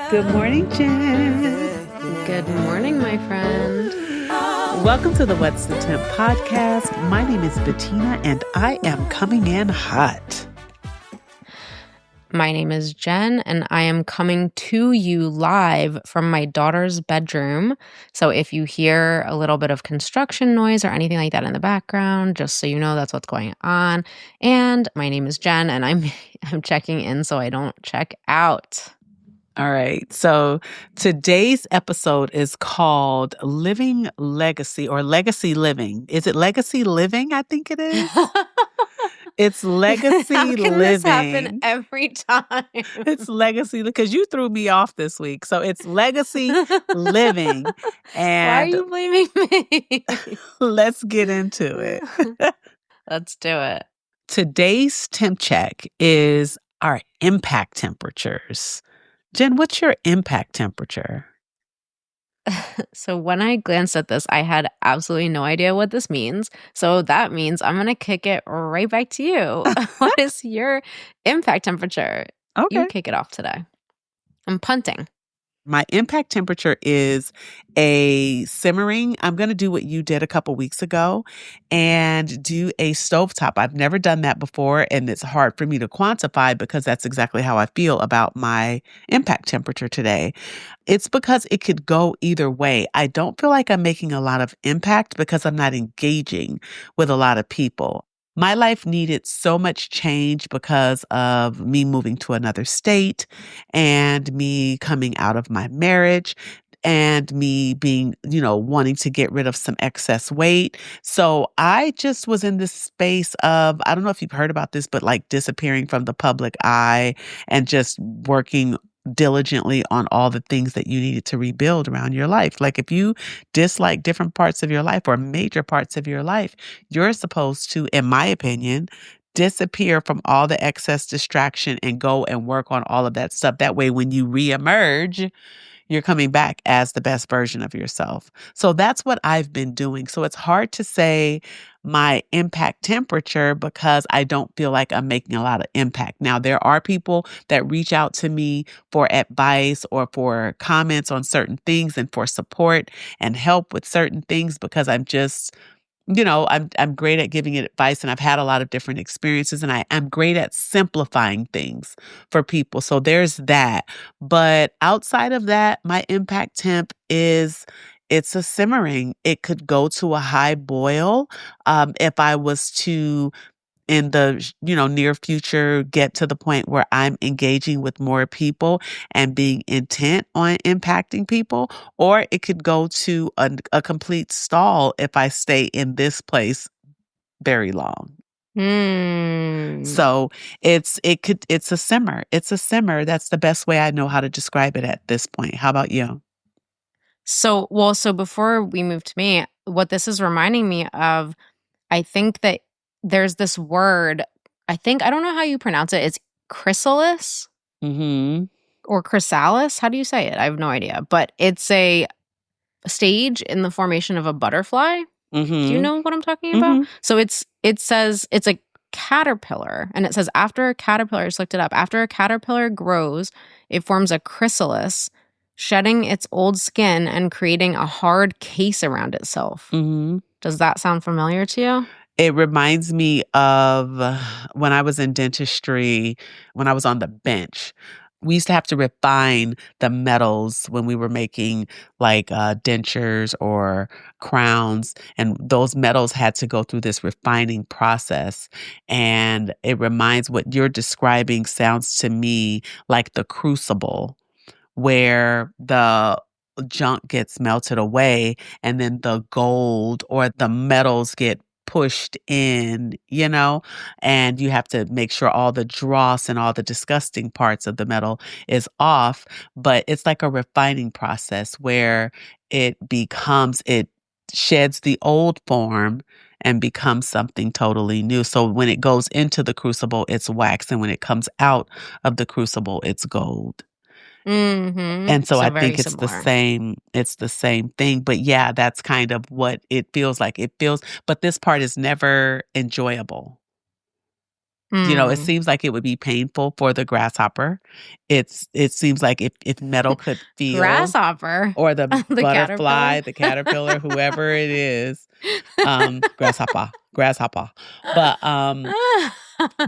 Good morning, Jen. Good morning, my friend. Welcome to the What's the Temp podcast. My name is Betina, and I am coming in hot. My name is Jen, and I am coming to you live from my daughter's bedroom. So if you hear a little bit of construction noise or anything like that in the background, just so you know that's what's going on. And my name is Jen, and I'm checking in so I don't check out. All right. So today's episode is called Living Legacy or Legacy Living. Is it Legacy Living? I think it is. It's Legacy How can Living. this happen every time? It's Legacy because you threw me off this week. So it's Legacy Living. And why are you blaming me? Let's get into it. Let's do it. Today's temp check is our impact temperatures. Jen, what's your impact temperature? So when I glanced at this, I had absolutely no idea what this means. So that means I'm going to kick it right back to you. What is your impact temperature? Okay. You kick it off today. I'm punting. My impact temperature is a simmering. I'm going to do what you did a couple weeks ago and do a stovetop. I've never done that before, and it's hard for me to quantify because that's exactly how I feel about my impact temperature today. It's because it could go either way. I don't feel like I'm making a lot of impact because I'm not engaging with a lot of people. My life needed so much change because of me moving to another state and me coming out of my marriage and me being, wanting to get rid of some excess weight. So I just was in this space of, I don't know if you've heard about this, but like disappearing from the public eye and just working diligently on all the things that you needed to rebuild around your life. Like if you dislike different parts of your life or major parts of your life, you're supposed to, in my opinion, disappear from all the excess distraction and go and work on all of that stuff. That way, when you reemerge, you're coming back as the best version of yourself. So that's what I've been doing. So it's hard to say my impact temperature because I don't feel like I'm making a lot of impact. Now, there are people that reach out to me for advice or for comments on certain things and for support and help with certain things because I'm just I'm great at giving it advice, and I've had a lot of different experiences, and I'm great at simplifying things for people. So there's that. But outside of that, my impact temp it's a simmering. It could go to a high boil if I was to in the near future get to the point where I'm engaging with more people and being intent on impacting people, or it could go to a complete stall if I stay in this place very long. So it's a simmer. It's a simmer. That's the best way I know how to describe it at this point. How about you? So before we move to me, what this is reminding me of, I think that there's this word, I don't know how you pronounce it. It's chrysalis or chrysalis. How do you say it? I have no idea. But it's a stage in the formation of a butterfly. Do you know what I'm talking about? So it says it's a caterpillar, and it says after a caterpillar, I just looked it up, after a caterpillar grows, it forms a chrysalis, shedding its old skin and creating a hard case around itself. Does that sound familiar to you? It reminds me of when I was in dentistry, when I was on the bench. We used to have to refine the metals when we were making like dentures or crowns, and those metals had to go through this refining process. And it reminds what you're describing sounds to me like the crucible, where the junk gets melted away and then the gold or the metals get pushed in, and you have to make sure all the dross and all the disgusting parts of the metal is off. But it's like a refining process where it sheds the old form and becomes something totally new. So when it goes into the crucible, it's wax. And when it comes out of the crucible, it's gold. And so I think it's the same thing. But yeah, that's kind of what it feels like. But this part is never enjoyable. It Mm. seems like it would be painful for the grasshopper. It seems like if metal could feel, Grasshopper. or the The caterpillar. butterfly, the caterpillar, whoever it is, grasshopper. But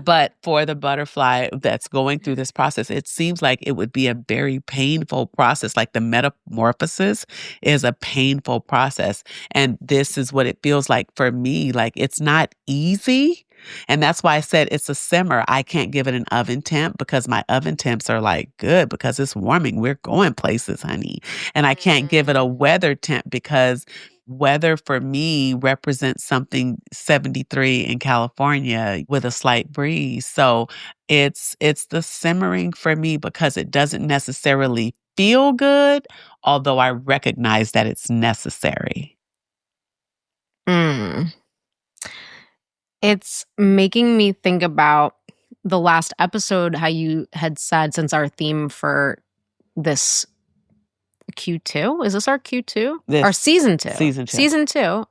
but for the butterfly that's going through this process, it seems like it would be a very painful process. Like the metamorphosis is a painful process. And this is what it feels like for me. Like it's not easy. And that's why I said it's a simmer. I can't give it an oven temp because my oven temps are like good because it's warming. We're going places, honey. And I can't give it a weather temp because weather for me represents something 73 in California with a slight breeze. So it's the simmering for me because it doesn't necessarily feel good, although I recognize that it's necessary. Mm. It's making me think about the last episode, how you had said, since our theme for this Q2, is this our Q2? This Our season 2. season 2. Season 2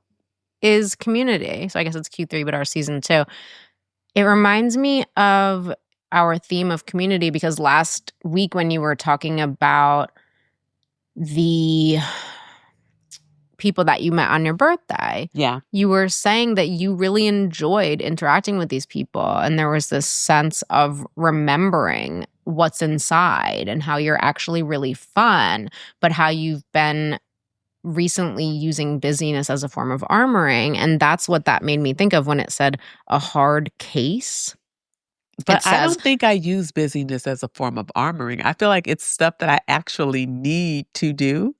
is community. So I guess it's Q3, but our season 2. It reminds me of our theme of community because last week when you were talking about the people that you met on your birthday, Yeah. you were saying that you really enjoyed interacting with these people. And there was this sense of remembering what's inside and how you're actually really fun, but how you've been recently using busyness as a form of armoring. And that's what that made me think of when it said a hard case. But I don't think I use busyness as a form of armoring. I feel like it's stuff that I actually need to do.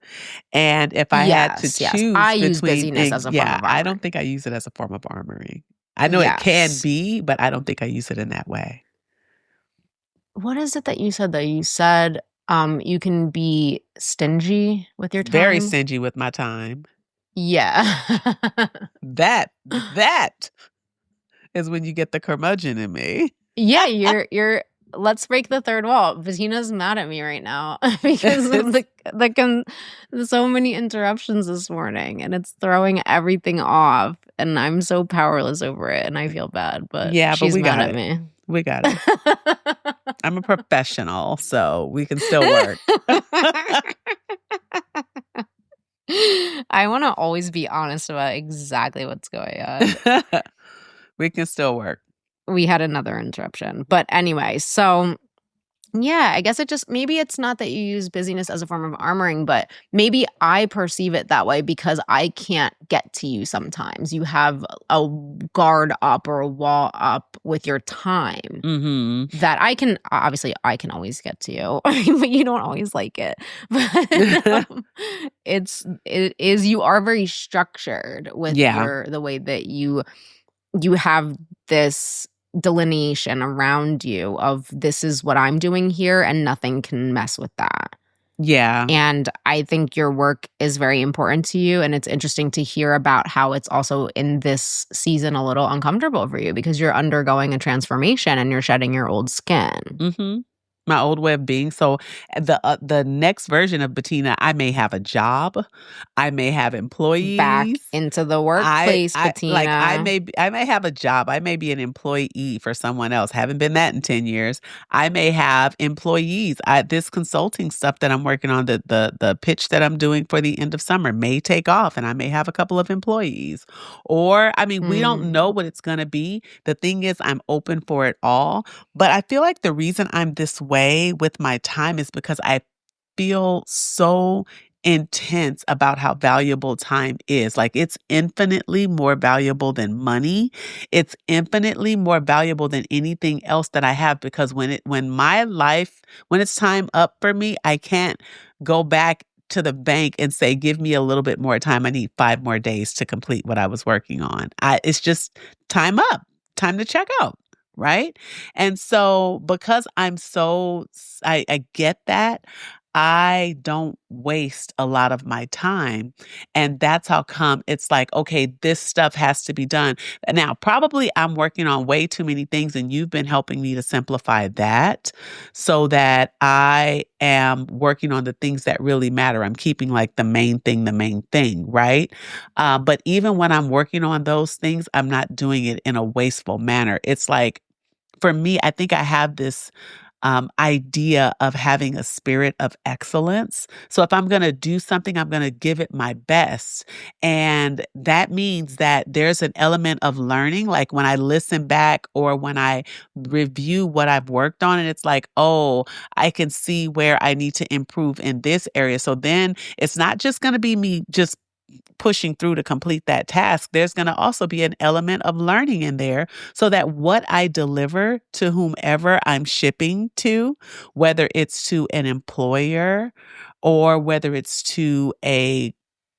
And if I had to choose I use between busyness as a form of armoring. I don't think I use it as a form of armoring. I know it can be, but I don't think I use it in that way. What is it that you said, though? You said you can be stingy with your time. Very stingy with my time. Yeah. That is when you get the curmudgeon in me. Yeah, you're let's break the third wall. Bettina's mad at me right now because of so many interruptions this morning, and it's throwing everything off, and I'm so powerless over it, and I feel bad, but yeah, she's but we mad got at me. We got it. I'm a professional, so we can still work. I want to always be honest about exactly what's going on. We can still work. We had another interruption. But anyway, so yeah, I guess maybe it's not that you use busyness as a form of armoring, but maybe I perceive it that way because I can't get to you sometimes. You have a guard up or a wall up with your time that I can always get to you, but you don't always like it. But you are very structured with the way that you have this delineation around you of this is what I'm doing here and nothing can mess with that. Yeah. And I think your work is very important to you, and it's interesting to hear about how it's also in this season a little uncomfortable for you because you're undergoing a transformation and you're shedding your old skin. My old way of being. So the next version of Betina, I may have a job, I may have employees. Back into the workplace, Betina. Like I may have a job. I may be an employee for someone else. Haven't been that in 10 years. I may have employees. This consulting stuff that I'm working on, the pitch that I'm doing for the end of summer may take off, and I may have a couple of employees. Or we don't know what it's gonna be. The thing is, I'm open for it all. But I feel like the reason I'm this way with my time is because I feel so intense about how valuable time is. Like it's infinitely more valuable than money. It's infinitely more valuable than anything else that I have because when it's time up for me, I can't go back to the bank and say, give me a little bit more time. I need 5 more days to complete what I was working on. It's just time up, time to check out. Right. And so because I get that, I don't waste a lot of my time. And that's how come it's like, okay, this stuff has to be done. Now, probably I'm working on way too many things and you've been helping me to simplify that so that I am working on the things that really matter. I'm keeping like the main thing, right? But even when I'm working on those things, I'm not doing it in a wasteful manner. It's like, for me, I think I have this idea of having a spirit of excellence. So if I'm going to do something, I'm going to give it my best. And that means that there's an element of learning. Like when I listen back or when I review what I've worked on, and it's like, oh, I can see where I need to improve in this area. So then it's not just going to be me just pushing through to complete that task. There's going to also be an element of learning in there so that what I deliver to whomever I'm shipping to, whether it's to an employer or whether it's to a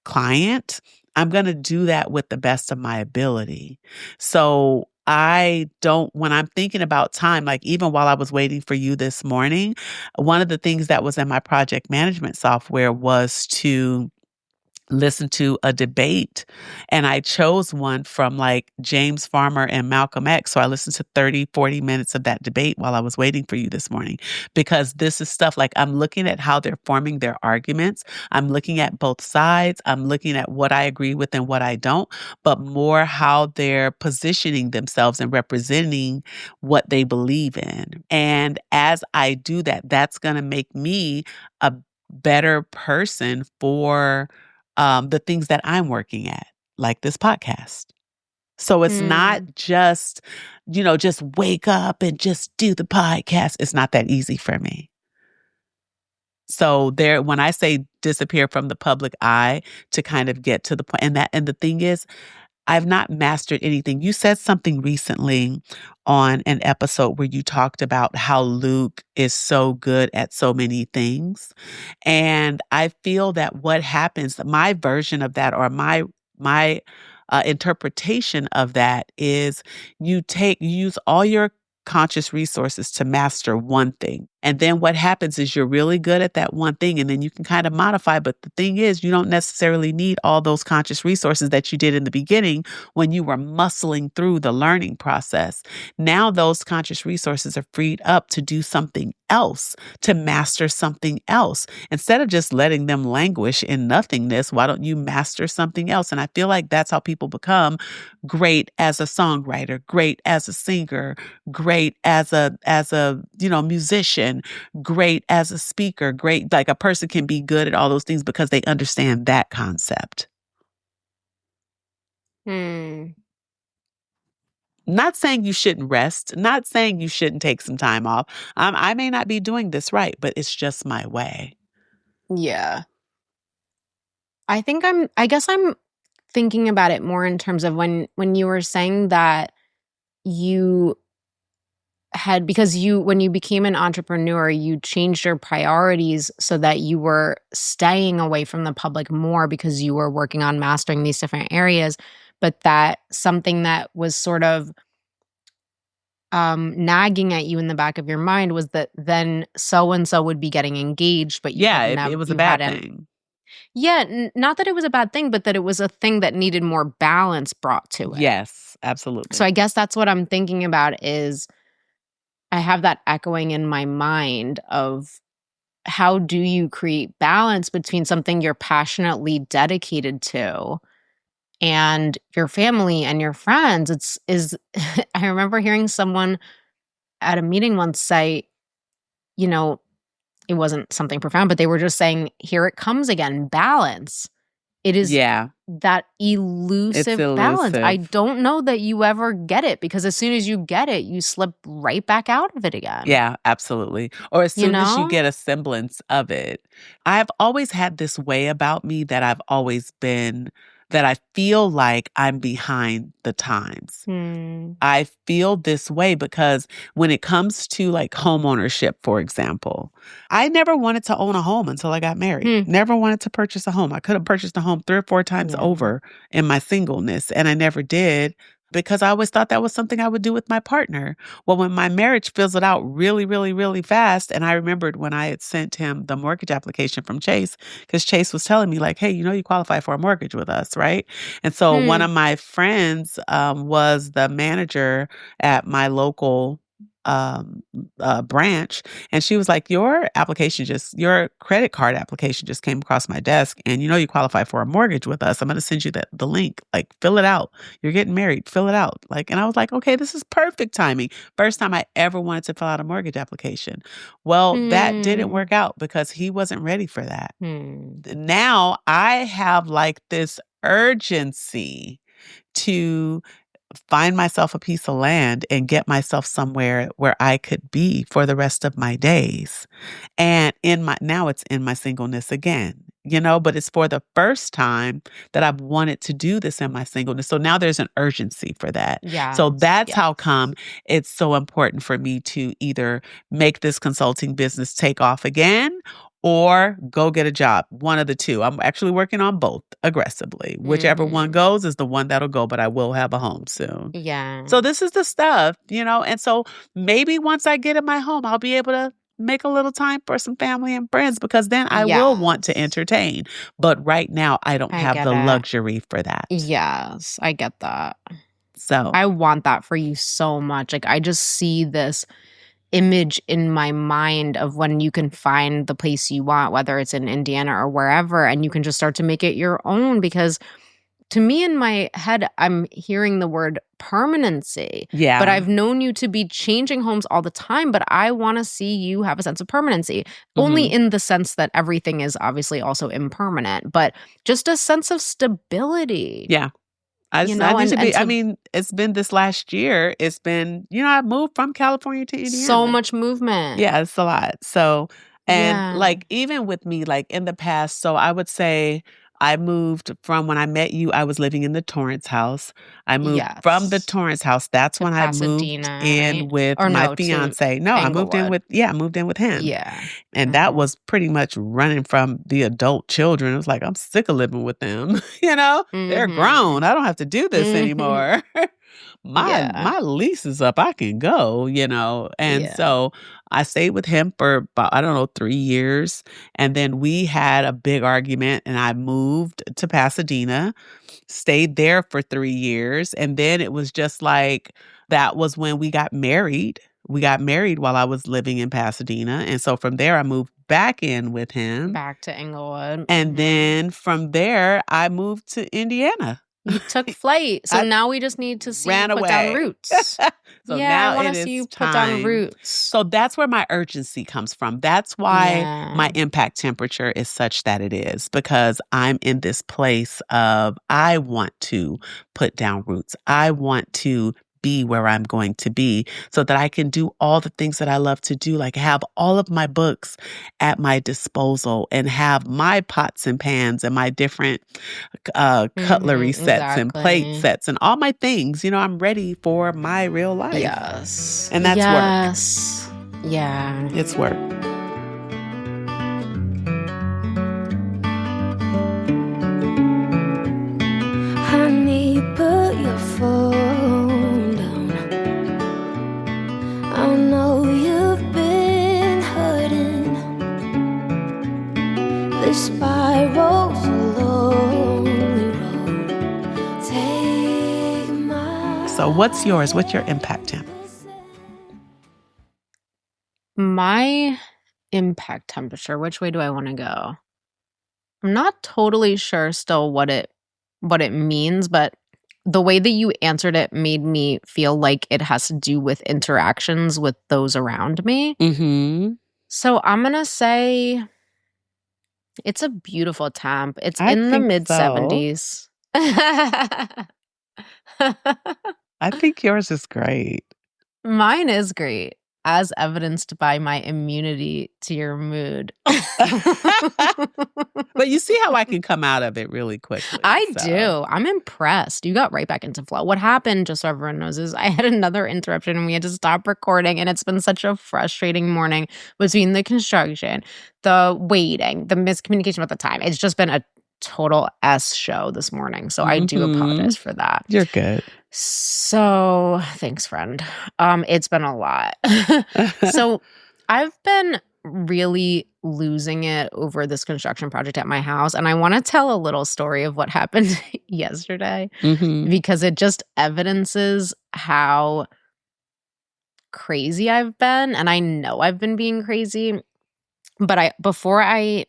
client, I'm going to do that with the best of my ability. So I don't, when I'm thinking about time, like even while I was waiting for you this morning, one of the things that was in my project management software was to listen to a debate, and I chose one from like James Farmer and Malcolm X. So I listened to 30, 40 minutes of that debate while I was waiting for you this morning, because this is stuff like I'm looking at how they're forming their arguments. I'm looking at both sides. I'm looking at what I agree with and what I don't, but more how they're positioning themselves and representing what they believe in. And as I do that, that's going to make me a better person for the things that I'm working at, like this podcast. So it's not Hmm. just, just wake up and just do the podcast. It's not that easy for me. So there, when I say disappear from the public eye to kind of get to the point, and the thing is, I've not mastered anything. You said something recently on an episode where you talked about how Luke is so good at so many things. And I feel that what happens, my version of that or my interpretation of that is you use all your conscious resources to master one thing. And then what happens is you're really good at that one thing and then you can kind of modify. But the thing is, you don't necessarily need all those conscious resources that you did in the beginning when you were muscling through the learning process. Now those conscious resources are freed up to do something else, to master something else. Instead of just letting them languish in nothingness, why don't you master something else? And I feel like that's how people become great as a songwriter, great as a singer, great as a musician, great as a speaker, great, like a person can be good at all those things because they understand that concept. Hmm. Not saying you shouldn't rest, not saying you shouldn't take some time off. I may not be doing this right, but it's just my way. Yeah. I guess I'm thinking about it more in terms of when you were saying that you had, because when you became an entrepreneur, you changed your priorities so that you were staying away from the public more because you were working on mastering these different areas, but that something that was sort of nagging at you in the back of your mind was that then so and so would be getting engaged, but you Yeah, had it never, was a you bad hadn't. thing. Yeah, not that it was a bad thing, but that it was a thing that needed more balance brought to it. Yes, So absolutely. I guess that's what I'm thinking about is I have that echoing in my mind of how do you create balance between something you're passionately dedicated to and your family and your friends. It's is I remember hearing someone at a meeting once say, you know, it wasn't something profound, but they were just saying, here it comes again, balance. It is Yeah, that it's elusive balance. I elusive. don't know that you ever get it because as soon as you get it, you slip right back out of it again. Yeah, absolutely. Or as You soon as you know? get a semblance of it. I've always had this way about me that that I feel like I'm behind the times. Hmm. I feel this way because when it comes to like home ownership, for example, I never wanted to own a home until I got married. Hmm. Never wanted to purchase a home. I could have purchased a home 3 or 4 times Yeah. over in my singleness, and I never did because I always thought that was something I would do with my partner. Well, when my marriage fizzled out really, really, really fast, and I remembered when I had sent him the mortgage application from Chase, because Chase was telling me, like, hey, you qualify for a mortgage with us, right? And so one Hmm. of my friends was the manager at my local branch, and she was like, your credit card application just came across my desk, and you qualify for a mortgage with us. I'm going to send you the link, like, fill it out. You're getting married, fill it out. Like, and I was like, okay, this is perfect timing. First time I ever wanted to fill out a mortgage application. Well, that didn't work out because he wasn't ready for that. Now I have like this urgency to find myself a piece of land and get myself somewhere where I could be for the rest of my days. And now it's in my singleness again, but it's for the first time that I've wanted to do this in my singleness. So now there's an urgency for that. Yeah. So that's how come it's so important for me to either make this consulting business take off again or go get a job. One of the two. I'm actually working on both aggressively. Whichever one goes is the one that'll go, but I will have a home soon. Yeah. So this is the stuff, and so maybe once I get in my home, I'll be able to make a little time for some family and friends, because then I will want to entertain. But right now, I don't have the luxury for that. Yes, I get that. So I want that for you so much. Like, I just see this image in my mind of when you can find the place you want, whether it's in Indiana or wherever, and you can just start to make it your own. Because to me, in my head, I'm hearing the word permanency. Yeah. But I've known you to be changing homes all the time, but I want to see you have a sense of permanency. Only in the sense that everything is obviously also impermanent, but just a sense of stability. Yeah. I mean, it's been this last year. It's been, I moved from California to Indiana. So much movement. Yeah, it's a lot. So, and like, even with me, like in the past, so I would say I moved from when I met you, I was living in the Torrance house. I moved from the Torrance house. That's when I moved in with my fiance. No, I moved in with him. Yeah. And that was pretty much running from the adult children. It was like, I'm sick of living with them. They're grown. I don't have to do this anymore. My lease is up. I can go, And so I stayed with him for about, 3 years. And then we had a big argument and I moved to Pasadena, stayed there for 3 years. And then it was just like, that was when we got married. We got married while I was living in Pasadena. And so from there, I moved back in with him. Back to Inglewood. And then from there, I moved to Indiana. You took flight. So now we just need to see you put down roots. So now I want to see you put down roots. So that's where my urgency comes from. That's why my impact temperature is such that it is, because I'm in this place of, I want to put down roots. I want to be where I'm going to be so that I can do all the things that I love to do, like have all of my books at my disposal and have my pots and pans and my different cutlery sets and plate sets and all my things. I'm ready for my real life. Yes. And that's work. Yeah. It's work. Honey, put your phone down. I know you've been hurting. This spiral's a lonely road. Take my So what's yours? What's your impact temp? My impact temperature, which way do I want to go? I'm not totally sure still what it means, but the way that you answered it made me feel like it has to do with interactions with those around me. Mm-hmm. So I'm going to say it's a beautiful temp. It's in the mid-70s. I think yours is great. Mine is great, as evidenced by my immunity to your mood. But you see how I can come out of it really quickly. I do. I'm impressed. You got right back into flow. What happened, just so everyone knows, is I had another interruption and we had to stop recording, and it's been such a frustrating morning between the construction, the waiting, the miscommunication about the time. It's just been a total S show this morning. So I do apologize for that. You're good. So thanks, friend. It's been a lot. So I've been really losing it over this construction project at my house. And I want to tell a little story of what happened yesterday because it just evidences how crazy I've been, and I know I've been being crazy. But before I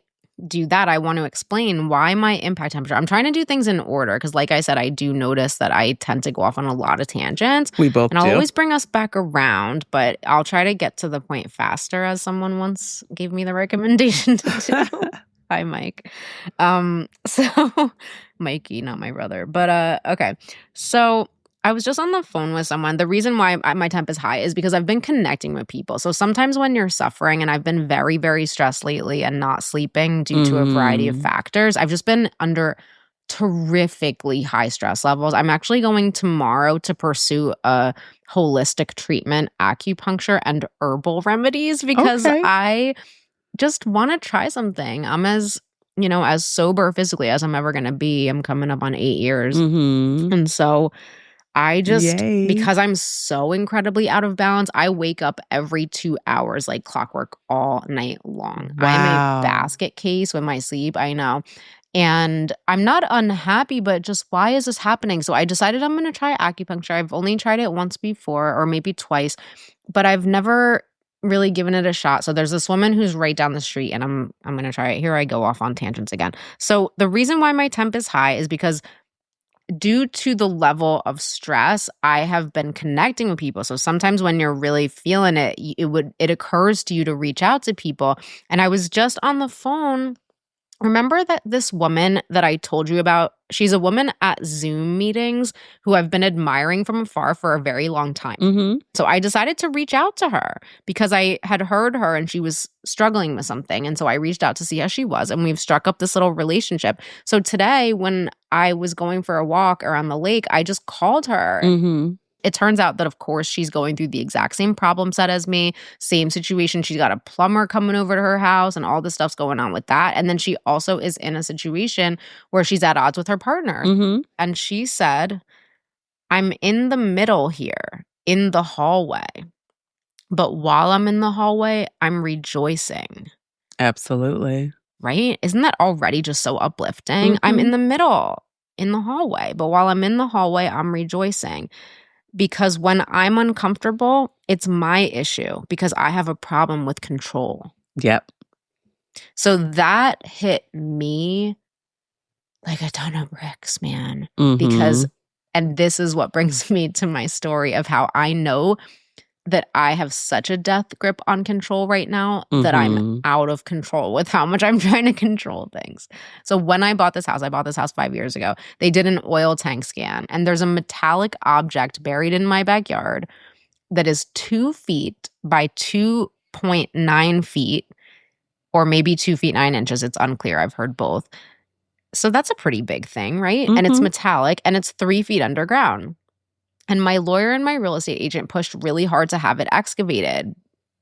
do that, I want to explain why my impact temperature. I'm trying to do things in order because, like I said, I do notice that I tend to go off on a lot of tangents. We both and I'll do. always bring us back around, but I'll try to get to the point faster, as someone once gave me the recommendation to do. Hi, Mike. So Mikey, not my brother. But okay. So I was just on the phone with someone. The reason why my temp is high is because I've been connecting with people. So sometimes when you're suffering, and I've been very, very stressed lately and not sleeping due to a variety of factors, I've just been under terrifically high stress levels. I'm actually going tomorrow to pursue a holistic treatment, acupuncture, and herbal remedies because I just want to try something. I'm as sober physically as I'm ever going to be. I'm coming up on 8 years. And so I just, because I'm so incredibly out of balance, I wake up every 2 hours like clockwork all night long. Wow. I'm a basket case with my sleep, I know. And I'm not unhappy, but just why is this happening? So I decided I'm going to try acupuncture. I've only tried it once before, or maybe twice, but I've never really given it a shot. So there's this woman who's right down the street, and I'm going to try it. Here I go off on tangents again. So the reason why my temp is high is because due to the level of stress, I have been connecting with people. So sometimes when you're really feeling it, it occurs to you to reach out to people. And I was just on the phone. Remember that this woman that I told you about, she's a woman at Zoom meetings who I've been admiring from afar for a very long time. So I decided to reach out to her because I had heard her and she was struggling with something. And so I reached out to see how she was, and we've struck up this little relationship. So today, when I was going for a walk around the lake, I just called her. It turns out that, of course, she's going through the exact same problem set as me, same situation. She's got a plumber coming over to her house and all this stuff's going on with that. And then she also is in a situation where she's at odds with her partner. And she said, I'm in the middle here, in the hallway. But while I'm in the hallway, I'm rejoicing. Absolutely. Right? Isn't that already just so uplifting? I'm in the middle, in the hallway. But while I'm in the hallway, I'm rejoicing. Because when I'm uncomfortable, it's my issue because I have a problem with control. Yep. So that hit me like a ton of bricks, man. Because, and this is what brings me to my story of how I know that I have such a death grip on control right now that I'm out of control with how much I'm trying to control things. So when I bought this house 5 years ago, they did an oil tank scan, and there's a metallic object buried in my backyard that is 2 feet by 2.9 feet, or maybe 2 feet 9 inches. It's unclear. I've heard both. So that's a pretty big thing, right? And it's metallic, and it's 3 feet underground. And my lawyer and my real estate agent pushed really hard to have it excavated,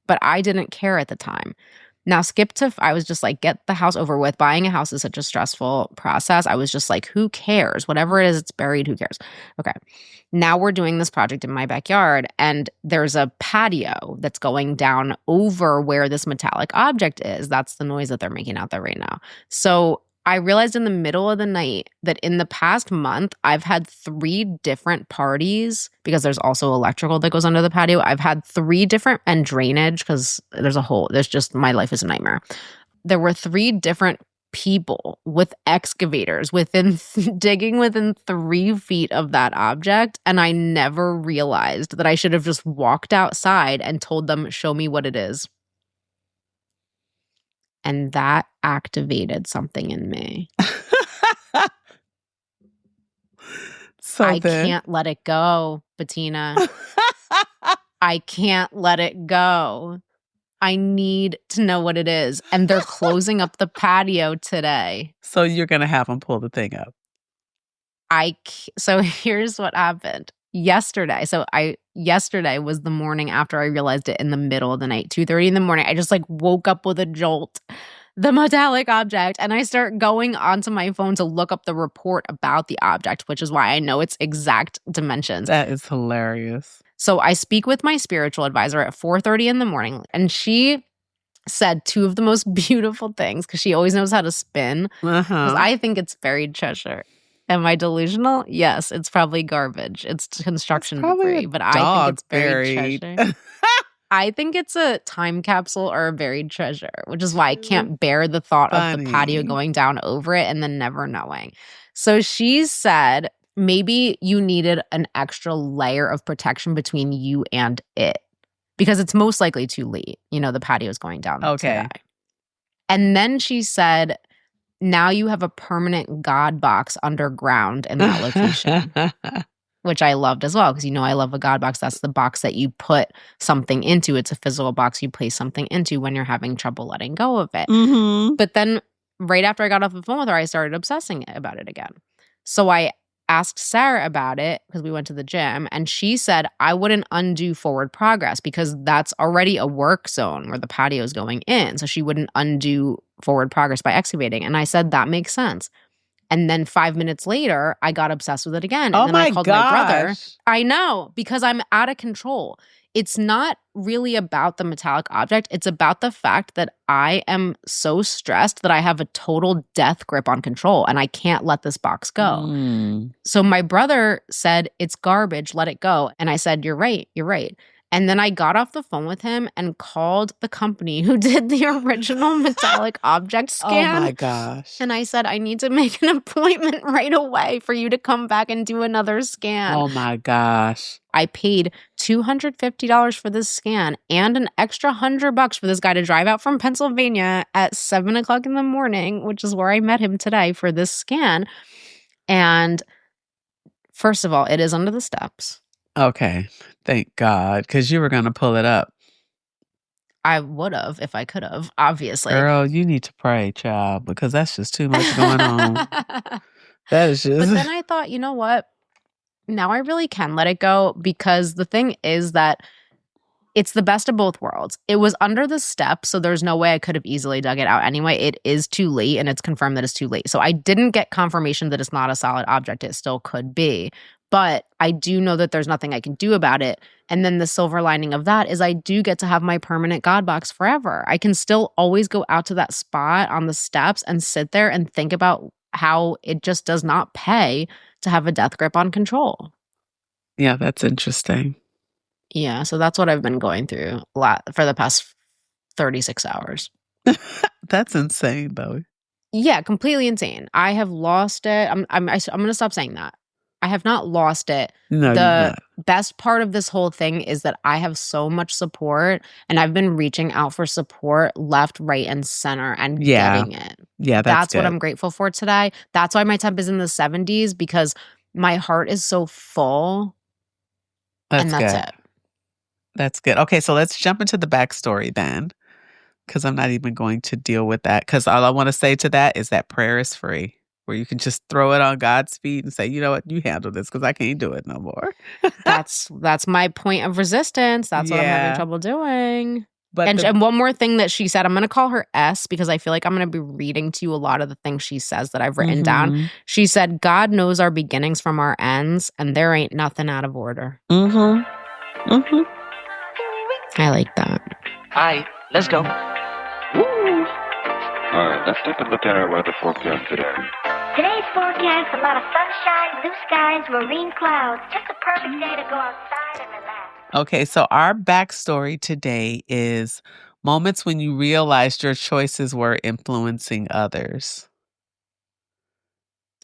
but I didn't care at the time. Now, I was just like, get the house over with. Buying a house is such a stressful process. I was just like, who cares? Whatever it is, it's buried. Who cares? Okay. Now we're doing this project in my backyard, and there's a patio that's going down over where this metallic object is. That's the noise that they're making out there right now. So I realized in the middle of the night that in the past month, I've had 3 different parties, because there's also electrical that goes under the patio. I've had 3 different, and drainage, because my life is a nightmare. There were 3 different people with excavators digging within 3 feet of that object. And I never realized that I should have just walked outside and told them, show me what it is. And that activated something in me. I can't let it go, Betina. I can't let it go. I need to know what it is. And they're closing up the patio today. So you're going to have them pull the thing up. So here's what happened. Yesterday was the morning after I realized it, in the middle of the night, 2:30 in the morning. I just like woke up with a jolt, the metallic object, and I start going onto my phone to look up the report about the object, which is why I know its exact dimensions. That is hilarious. So I speak with my spiritual advisor at 4:30 in the morning, and she said 2 of the most beautiful things, because she always knows how to spin, because I think it's buried treasure. Am I delusional? Yes, it's probably garbage. It's construction debris, but I think it's buried treasure. I think it's a time capsule or a buried treasure, which is why I can't bear the thought of the patio Funny. going down over it and then never knowing. So she said maybe you needed an extra layer of protection between you and it because it's most likely too late. You know, the patio is going down Okay. today. And then she said, now you have a permanent God box underground in that location, which I loved as well because, you know, I love a God box. That's the box that you put something into. It's a physical box you place something into when you're having trouble letting go of it. Mm-hmm. But then right after I got off the phone with her, I started obsessing about it again. So I asked Sarah about it because we went to the gym, and she said I wouldn't undo forward progress because that's already a work zone where the patio is going in. So she wouldn't undo forward progress by excavating. And I said, that makes sense. And then 5 minutes later, I got obsessed with it again. And Oh then I my called my brother. gosh. I know, because I'm out of control. It's not really about the metallic object. It's about the fact that I am so stressed that I have a total death grip on control and I can't let this box go. So my brother said, it's garbage, let it go. And I said, you're right, you're right. And then I got off the phone with him and called the company who did the original metallic object scan. Oh my gosh. And I said, I need to make an appointment right away for you to come back and do another scan. Oh my gosh. I paid $250 for this scan and an extra $100 for this guy to drive out from Pennsylvania at 7:00 in the morning, which is where I met him today for this scan. And first of all, it is under the steps. Okay. Thank God. Because you were going to pull it up. I would have if I could have, obviously. Girl, you need to pray, child, because that's just too much going on. That is just. But then I thought, you know what? Now I really can let it go because the thing is that it's the best of both worlds. It was under the steps, so there's no way I could have easily dug it out anyway. It is too late, and it's confirmed that it's too late. So I didn't get confirmation that it's not a solid object. It still could be. But I do know that there's nothing I can do about it. And then the silver lining of that is I do get to have my permanent God box forever. I can still always go out to that spot on the steps and sit there and think about how it just does not pay to have a death grip on control. Yeah, that's interesting. Yeah, so that's what I've been going through a lot for the past 36 hours. That's insane, though. Yeah, completely insane. I have lost it. I'm going to stop saying that. I have not lost it. No, you're The not. best part of this whole thing is that I have so much support, and I've been reaching out for support left, right, and center and getting it. Yeah, That's what good. I'm grateful for today. That's why my temp is in the 70s because my heart is so full. That's and that's good. it. That's good. Okay, so let's jump into the backstory then, because I'm not even going to deal with that. Because all I want to say to that is that prayer is free, where you can just throw it on God's feet and say, you know what, you handle this because I can't do it no more. That's my point of resistance. That's what I'm having Yeah. trouble doing. But And one more thing that she said, I'm going to call her S because I feel like I'm going to be reading to you a lot of the things she says that I've written down. She said, God knows our beginnings from our ends, and there ain't nothing out of order. I like that. Hi, let's go. All right, let's take a look at our weather forecast today. Today's forecast, a lot of sunshine, blue skies, marine clouds. Just a perfect day to go outside and relax. Okay, so our backstory today is moments when you realized your choices were influencing others.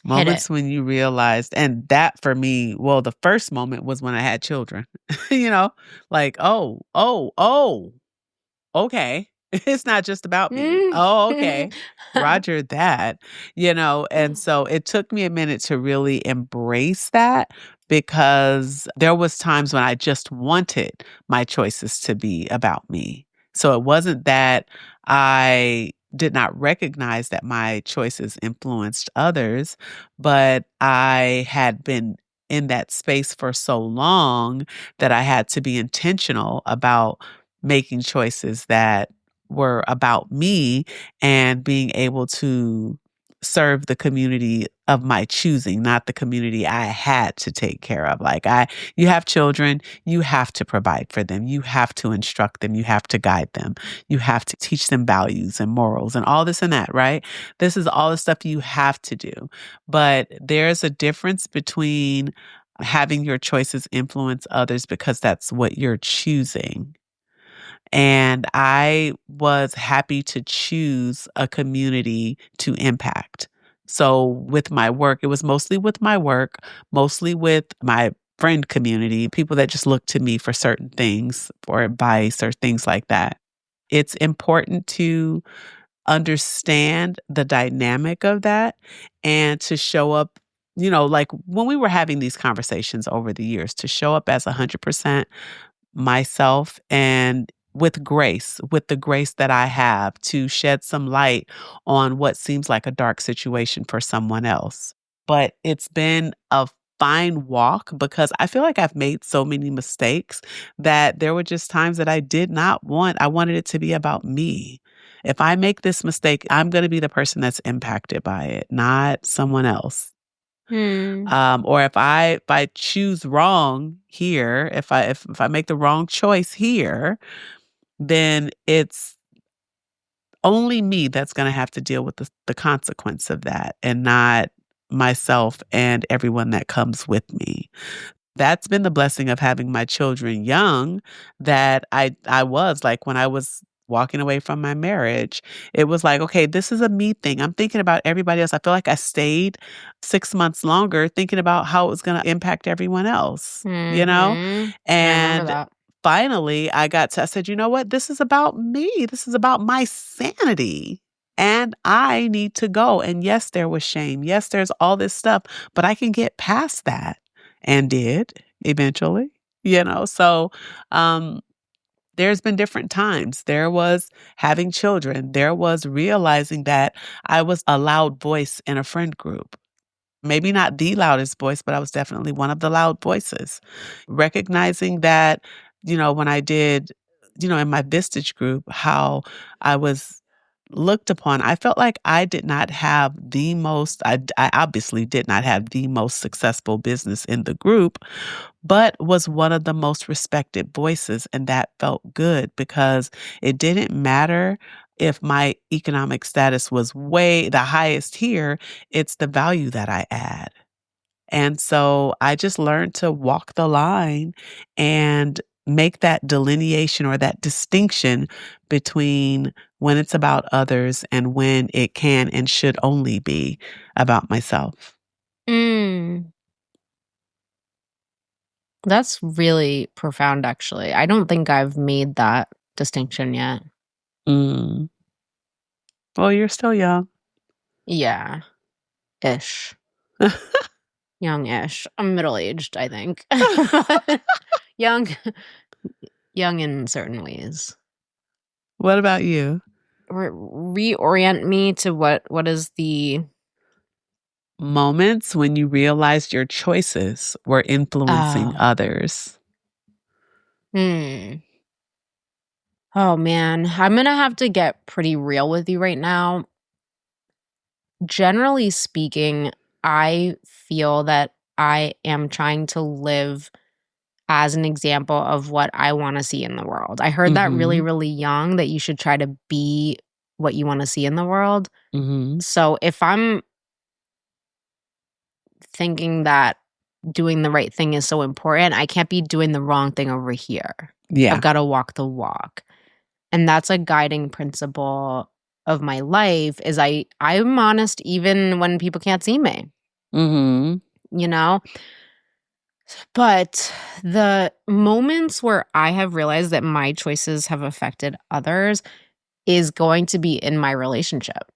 Moments when you realized, and that for me, well, the first moment was when I had children, like, oh, okay. It's not just about me. Oh, okay. Roger that, and so it took me a minute to really embrace that because there was times when I just wanted my choices to be about me. So it wasn't that I did not recognize that my choices influenced others, but I had been in that space for so long that I had to be intentional about making choices that were about me and being able to serve the community of my choosing, not the community I had to take care of. Like you have children, you have to provide for them. You have to instruct them. You have to guide them. You have to teach them values and morals and all this and that, right? This is all the stuff you have to do. But there's a difference between having your choices influence others because that's what you're choosing, And I was happy to choose a community to impact. So with my work, it was mostly with my work, mostly with my friend community, people that just look to me for certain things, for advice or things like that. It's important to understand the dynamic of that and to show up, like when we were having these conversations over the years, to show up as 100% myself and with the grace that I have to shed some light on what seems like a dark situation for someone else. But it's been a fine walk because I feel like I've made so many mistakes that there were just times that I wanted it to be about me. If I make this mistake, I'm going to be the person that's impacted by it, not someone else. Hmm. Or if I choose wrong here, if I make the wrong choice here, then it's only me that's going to have to deal with the consequence of that, and not myself and everyone that comes with me. That's been the blessing of having my children young, that I was like, when I was walking away from my marriage, it was like, okay, this is a me thing. I'm thinking about everybody else. I feel like I stayed 6 months longer thinking about how it was going to impact everyone else, Mm-hmm. I remember And that. finally I said, you know what? This is about me. This is about my sanity. And I need to go. And yes, there was shame. Yes, there's all this stuff, but I can get past that, and did eventually, So, there's been different times. There was having children. There was realizing that I was a loud voice in a friend group. Maybe not the loudest voice, but I was definitely one of the loud voices. Recognizing that, when I did, in my Vistage group, how I was looked upon. I felt like I did not have I obviously did not have the most successful business in the group, but was one of the most respected voices. And that felt good because it didn't matter if my economic status was way the highest here, it's the value that I add. And so I just learned to walk the line and make that delineation or that distinction between when it's about others and when it can and should only be about myself. Mm. That's really profound, actually. I don't think I've made that distinction yet. Mm. Well, you're still young. Yeah. Ish. Young-ish. I'm middle-aged, I think. Young in certain ways. What about you? Reorient me to what is the Moments when you realized your choices were influencing others. Oh man, I'm gonna have to get pretty real with you right now. Generally speaking, I feel that I am trying to live as an example of what I want to see in the world. I heard that really, Mhm. really young, that you should try to be what you want to see in the world. Mhm. So if I'm thinking that doing the right thing is so important, I can't be doing the wrong thing over here. I've Yeah. got to walk the walk. And that's a guiding principle of my life, is I'm honest even when people can't see me, Mhm. you know? But the moments where I have realized that my choices have affected others is going to be in my relationship,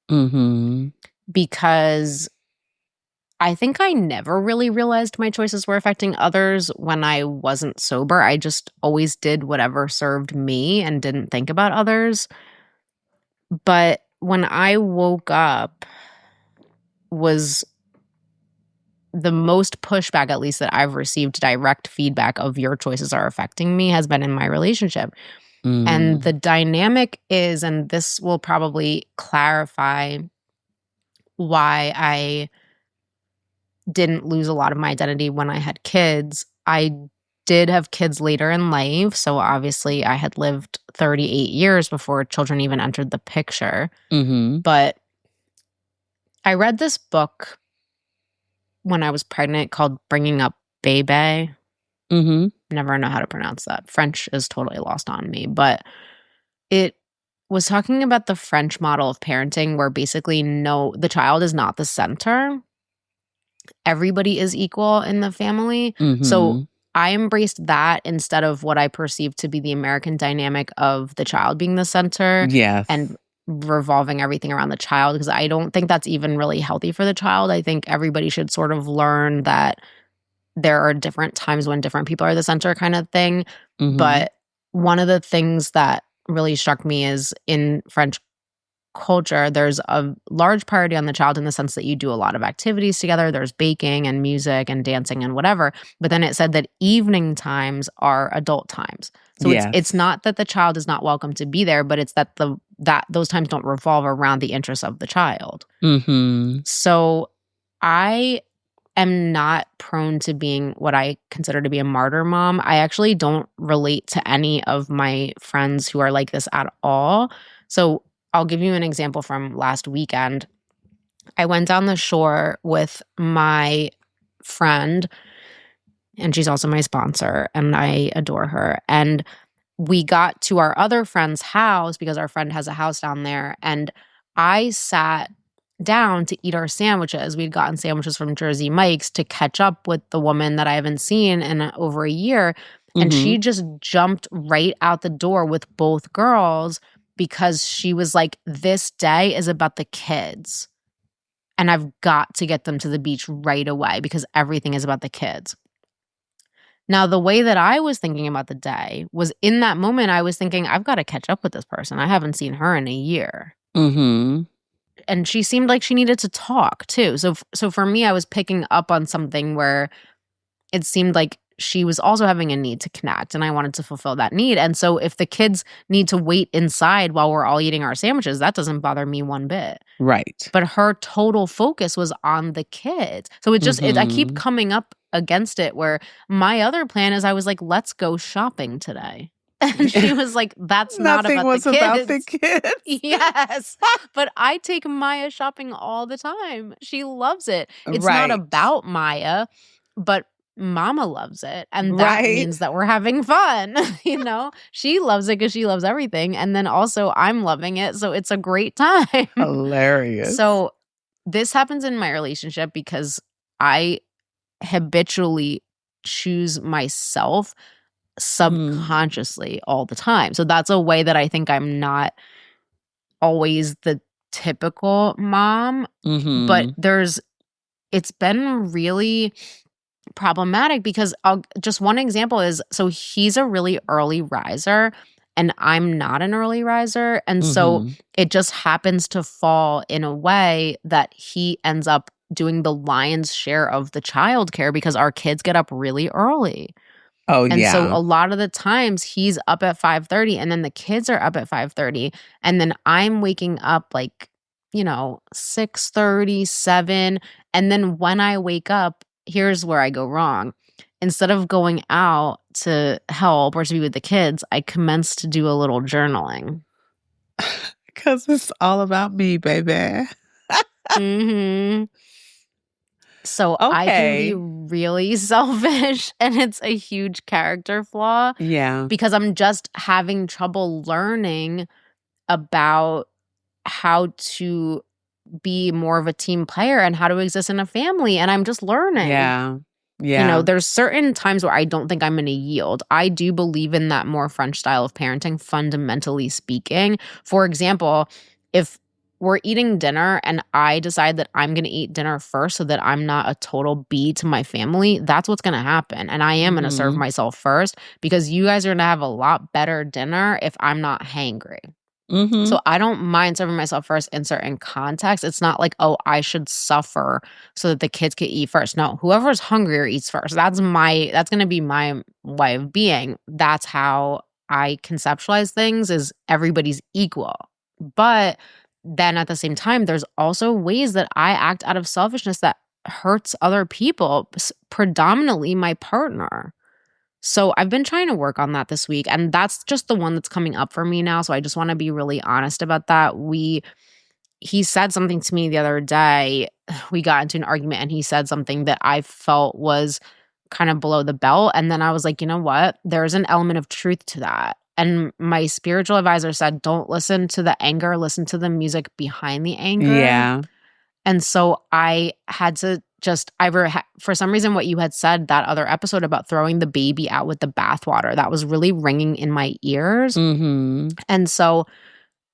Mhm. because I think I never really realized my choices were affecting others when I wasn't sober. I just always did whatever served me and didn't think about others. But when I woke up, was the most pushback, at least that I've received, direct feedback of your choices are affecting me, has been in my relationship. And the dynamic is, and this will probably clarify why I didn't lose a lot of my identity when I had kids. I did have kids later in life. So obviously I had lived 38 years before children even entered the picture. Mhm. But I read this book when I was pregnant called Bringing Up Bebe. Mhm. Never know how to pronounce that. French is totally lost on me, but it was talking about the French model of parenting where basically the child is not the center. Everybody is equal in the family. So Mhm. I embraced that instead of what I perceived to be the American dynamic of the child being the center Yes. and revolving everything around the child, because I don't think that's even really healthy for the child. I think everybody should sort of learn that there are different times when different people are the center kind of thing. Mhm. But one of the things that really struck me is in French culture, there's a large priority on the child in the sense that you do a lot of activities together. There's baking and music and dancing and whatever. But then it said that evening times are adult times. So it's Yes. not that the child is not welcome to be there, but it's that those times don't revolve around the interests of the child. Mhm. So I am not prone to being what I consider to be a martyr mom. I actually don't relate to any of my friends who are like this at all. So I'll give you an example from last weekend. I went down the shore with my friend, and she's also my sponsor, and I adore her. And we got to our other friend's house because our friend has a house down there. And I sat down to eat our sandwiches. We'd gotten sandwiches from Jersey Mike's to catch up with the woman that I haven't seen in over a year. And she Mhm. just jumped right out the door with both girls because she was like, this day is about the kids. And I've got to get them to the beach right away because everything is about the kids. Now, the way that I was thinking about the day was in that moment, I was thinking, I've got to catch up with this person. I haven't seen her in a year. Mhm. And she seemed like she needed to talk too. So for me, I was picking up on something where it seemed like she was also having a need to connect, and I wanted to fulfill that need. And so if the kids need to wait inside while we're all eating our sandwiches, that doesn't bother me one bit. Right. But her total focus was on the kids. So I keep Mhm. coming up against it where my other plan is I was like, let's go shopping today. And she was like, that's not Nothing about the was about the kids. kids. Yes. But I take Maya shopping all the time. She loves it. It's not Right. about Maya, but Mama loves it. And that Right. means that we're having fun. She loves it because she loves everything. And then also I'm loving it. So it's a great time. Hilarious. So this happens in my relationship because I habitually choose myself Mm. subconsciously all the time. So that's a way that I think I'm not always the typical mom, but Mhm. it's been really problematic because just one example is, so he's a really early riser and I'm not an early riser. And so Mhm. it just happens to fall in a way that he ends up doing the lion's share of the childcare because our kids get up really early. Oh, And so yeah. a lot of the times he's up at 5:30 and then the kids are up at 5:30 and then I'm waking up like, 6:30, 7, and then when I wake up, here's where I go wrong. Instead of going out to help or to be with the kids, I commence to do a little journaling. 'Cause it's all about me, baby. Mhm. So I can be Okay. really selfish and it's a huge character flaw Yeah. because I'm just having trouble learning about how to be more of a team player and how to exist in a family, and I'm just learning. Yeah. Yeah. There's certain times where I don't think I'm gonna yield. I do believe in that more French style of parenting, fundamentally speaking. For example, if we're eating dinner and I decide that I'm gonna eat dinner first so that I'm not a total B to my family, that's what's gonna happen, and I am gonna serve Mhm. myself first because you guys are gonna have a lot better dinner if I'm not hangry. Mhm. So I don't mind serving myself first in certain contexts. It's not like, oh, I should suffer so that the kids can eat first. No, whoever's hungrier eats first. That's going to be my way of being. That's how I conceptualize things, is everybody's equal. But then at the same time, there's also ways that I act out of selfishness that hurts other people, predominantly my partner. So I've been trying to work on that this week, and that's just the one that's coming up for me now, so I just wanna be really honest about that. He said something to me the other day. We got into an argument, and he said something that I felt was kind of below the belt. And then I was like, you know what? There's an element of truth to that. And my spiritual advisor said, don't listen to the anger, listen to the music behind the anger. Yeah. And so I had to just, for some reason, what you had said that other episode about throwing the baby out with the bathwater, that was really ringing in my ears. Mm-hmm. And so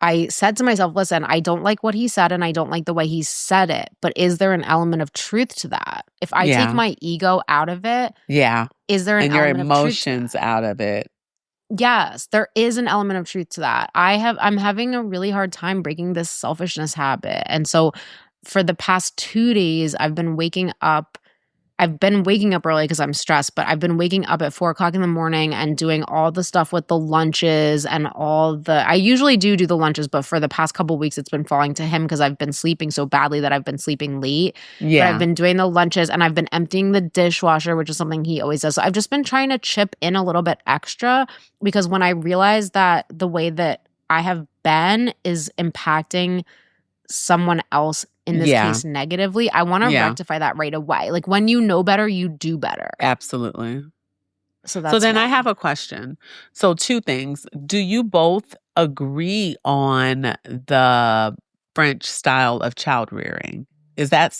I said to myself, listen, I don't like what he said and I don't like the way he said it, but is there an element of truth to that? If I take my ego out of it, is there an and your element of truth to emotions that? out of it? Yes, there is an element of truth to that. I'm having a really hard time breaking this selfishness habit. And so for the past 2 days, I've been waking up early because I'm stressed, but I've been waking up at 4:00 in the morning and doing all the stuff with the lunches and I usually do the lunches, but for the past couple weeks, it's been falling to him because I've been sleeping so badly that I've been sleeping late. Yeah. But I've been doing the lunches and I've been emptying the dishwasher, which is something he always does. So I've just been trying to chip in a little bit extra because when I realized that the way that I have been is impacting someone else in this case negatively, I want to rectify that right away. Like when you know better, you do better. Absolutely. So then I have a question. So 2 things. Do you both agree on the French style of child rearing? Is that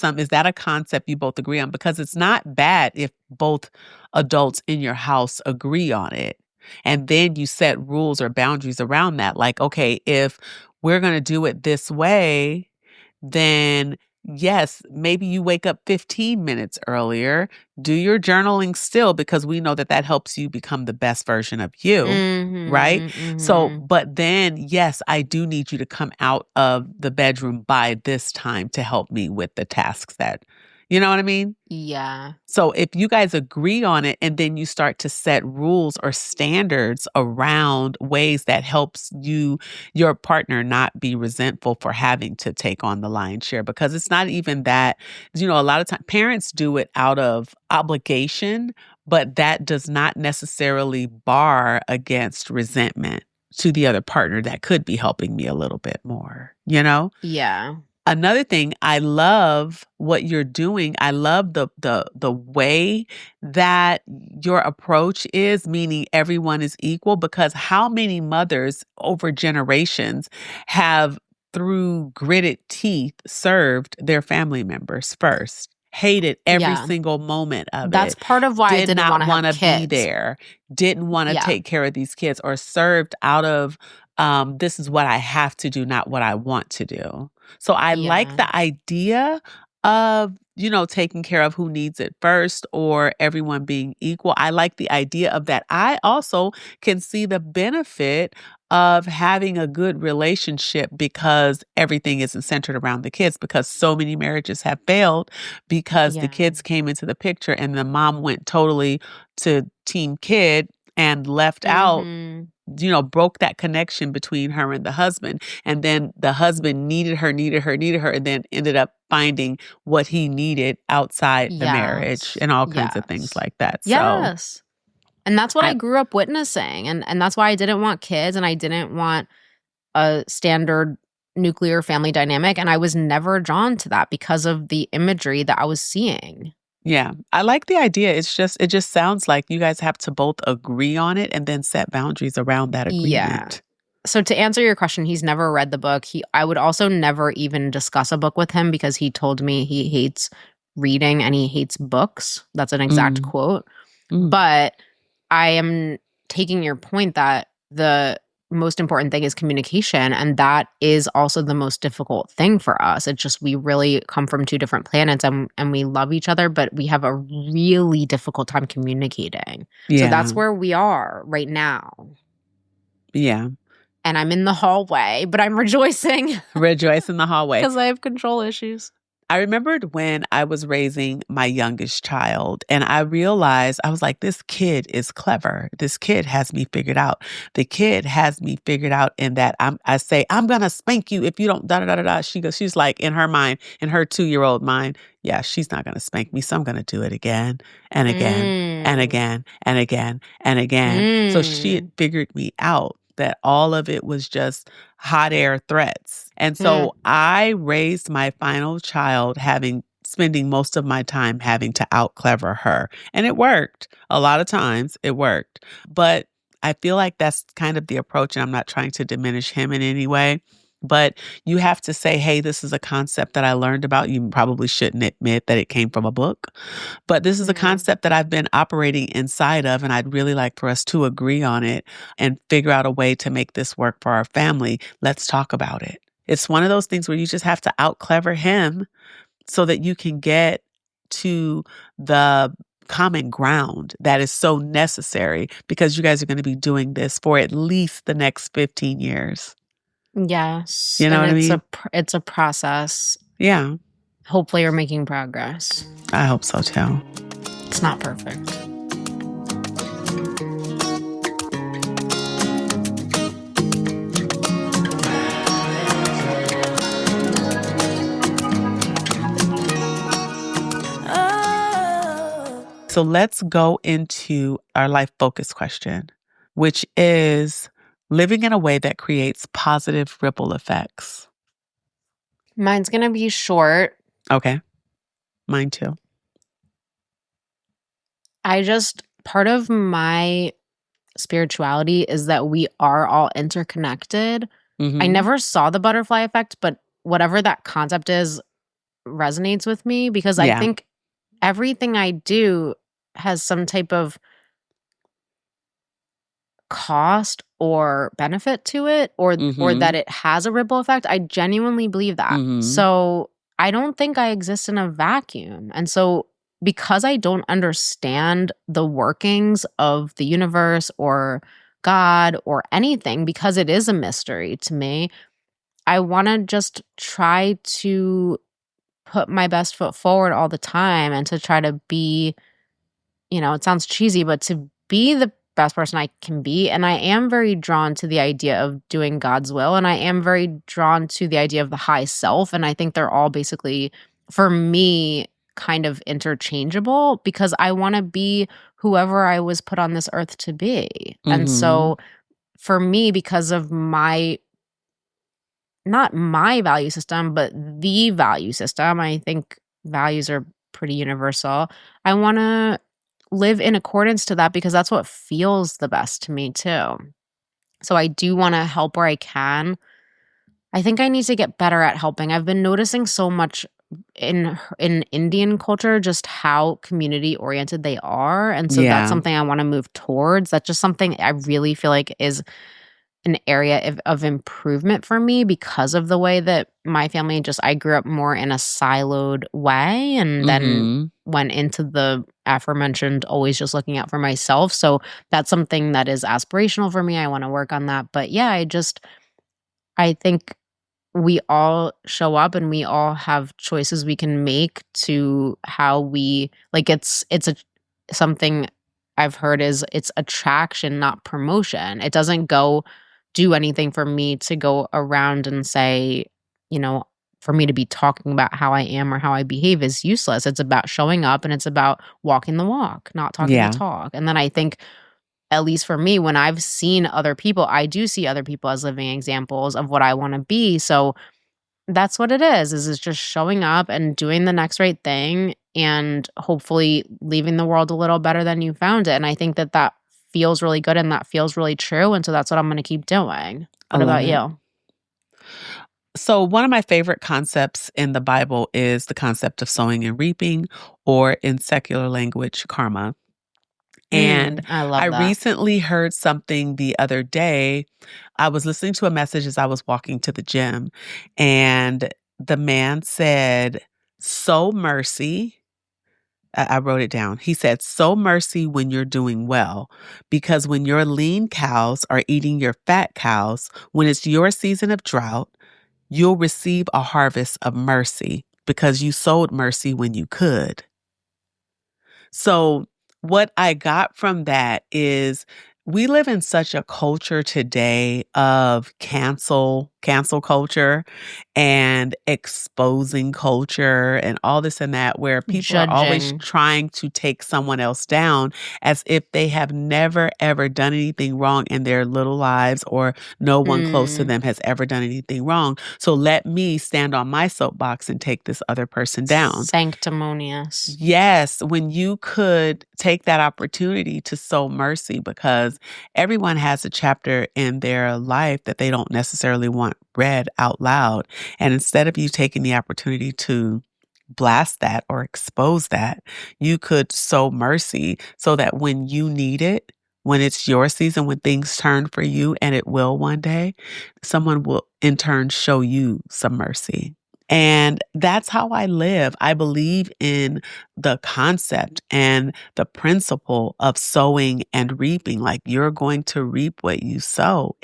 a concept you both agree on? Because it's not bad if both adults in your house agree on it. And then you set rules or boundaries around that. Like, okay, if we're going to do it this way, then yes, maybe you wake up 15 minutes earlier, do your journaling still because we know that helps you become the best version of you, right? Mm-hmm. So, but then, yes, I do need you to come out of the bedroom by this time to help me with the tasks you know what I mean? Yeah. So if you guys agree on it and then you start to set rules or standards around ways that helps your partner not be resentful for having to take on the lion's share, because it's not even that, a lot of times parents do it out of obligation, but that does not necessarily bar against resentment to the other partner that could be helping me a little bit more, Yeah. Another thing, I love what you're doing. I love the way that your approach is, meaning everyone is equal, because how many mothers over generations have, through gritted teeth, served their family members first? Hated every single moment of That's it. part of why I didn't want to have be kids. there. Didn't want to take care of these kids, or served out of this is what I have to do, not what I want to do. So I like the idea of, taking care of who needs it first, or everyone being equal. I like the idea of that. I also can see the benefit of having a good relationship because everything isn't centered around the kids, because so many marriages have failed because the kids came into the picture and the mom went totally to team kid and left out, broke that connection between her and the husband. And then the husband needed her, and then ended up finding what he needed outside the marriage and all kinds of things like that. Yes. And that's what I grew up witnessing. And that's why I didn't want kids and I didn't want a standard nuclear family dynamic. And I was never drawn to that because of the imagery that I was seeing. Yeah, I like the idea. It just sounds like you guys have to both agree on it and then set boundaries around that agreement. Yeah. So to answer your question, he's never read the book. I would also never even discuss a book with him because he told me he hates reading and he hates books. That's an exact quote. But I am taking your point that the most important thing is communication, and that is also the most difficult thing for us. It's just we really come from 2 different planets and we love each other, but we have a really difficult time communicating. So that's where we are right now. Yeah. And I'm in the hallway, but I'm rejoicing. Rejoice in the hallway. Because I have control issues. I remembered when I was raising my youngest child and I realized, I was like, this kid is clever. This kid has me figured out. The kid has me figured out in that I say, I'm going to spank you if you don't da-da-da-da-da. She's like, in her mind, in her 2-year-old mind, yeah, she's not going to spank me. So I'm going to do it again and again and again and again and again. So she had figured me out that all of it was just hot air threats. And so I raised my final child having spending most of my time having to out clever her. And it worked. A lot of times it worked. But I feel like that's kind of the approach, and I'm not trying to diminish him in any way. But you have to say, hey, this is a concept that I learned about. You probably shouldn't admit that it came from a book. But this is a concept that I've been operating inside of, and I'd really like for us to agree on it and figure out a way to make this work for our family. Let's talk about it. It's one of those things where you just have to out clever him so that you can get to the common ground that is so necessary, because you guys are going to be doing this for at least the next 15 years. Yes. You know and what I it's mean? it's a process. Yeah, Hopefully you're making progress. I hope so too. It's not perfect. So let's go into our life focus question, which is living in a way that creates positive ripple effects. Mine's going to be short. Okay. Mine too. Part of my spirituality is that we are all interconnected. Mhm. I never saw the butterfly effect, but whatever that concept is resonates with me, because I Yeah. think everything I do has some type of cost or benefit to it, or Mhm. that it has a ripple effect. I genuinely believe that. Mhm. So I don't think I exist in a vacuum. And so because I don't understand the workings of the universe or God or anything, because it is a mystery to me, I want to just try to put my best foot forward all the time, and to try to be, it sounds cheesy, but to be the best person I can be. And I am very drawn to the idea of doing God's will. And I am very drawn to the idea of the high self. And I think they're all basically, for me, kind of interchangeable, because I want to be whoever I was put on this earth to be. And Mhm. so for me, because of not my value system, but the value system, I think values are pretty universal. I want to live in accordance to that, because that's what feels the best to me too. So I do want to help where I can. I think I need to get better at helping. I've been noticing so much in Indian culture just how community oriented they are, and so that's Yeah. something I want to move towards. That's just something I really feel like is an area of improvement for me, because of the way that my family I grew up more in a siloed way, and then Mhm. went into the aforementioned always just looking out for myself. So that's something that is aspirational for me. I want to work on that. But yeah, I think we all show up, and we all have choices we can make to how we like it's a something I've heard is it's attraction, not promotion. It doesn't go do anything for me to go around and say, for me to be talking about how I am or how I behave is useless. It's about showing up, and it's about walking the walk, not talking the Yeah. talk. And then I think, at least for me, when I've seen other people, I do see other people as living examples of what I want to be. So that's what it is it's just showing up and doing the next right thing, and hopefully leaving the world a little better than you found it. And I think that feels really good, and that feels really true. And so that's what I'm going to keep doing. I What love about it. you? So one of my favorite concepts in the Bible is the concept of sowing and reaping, or in secular language, karma. And I I love that. recently heard something the other day. I was listening to a message as I was walking to the gym, and the man said, sow mercy. I wrote it down. He said, sow mercy when you're doing well, because when your lean cows are eating your fat cows, when it's your season of drought, you'll receive a harvest of mercy because you sowed mercy when you could. So, what I got from that is we live in such a culture today of cancel cancel culture and exposing culture and all this and that, where people are always Judging. trying to take someone else down as if they have never, ever done anything wrong in their little lives, or no one close to them has ever done anything wrong. So let me stand on my soapbox and take this other person down. Sanctimonious. Yes, when you could take that opportunity to sow mercy, because everyone has a chapter in their life that they don't necessarily want read out loud. And instead of you taking the opportunity to blast that or expose that, you could sow mercy so that when you need it, when it's your season, when things turn for you, and it will one day, someone will in turn show you some mercy. And that's how I live. I believe in the concept and the principle of sowing and reaping. Like, you're going to reap what you sow.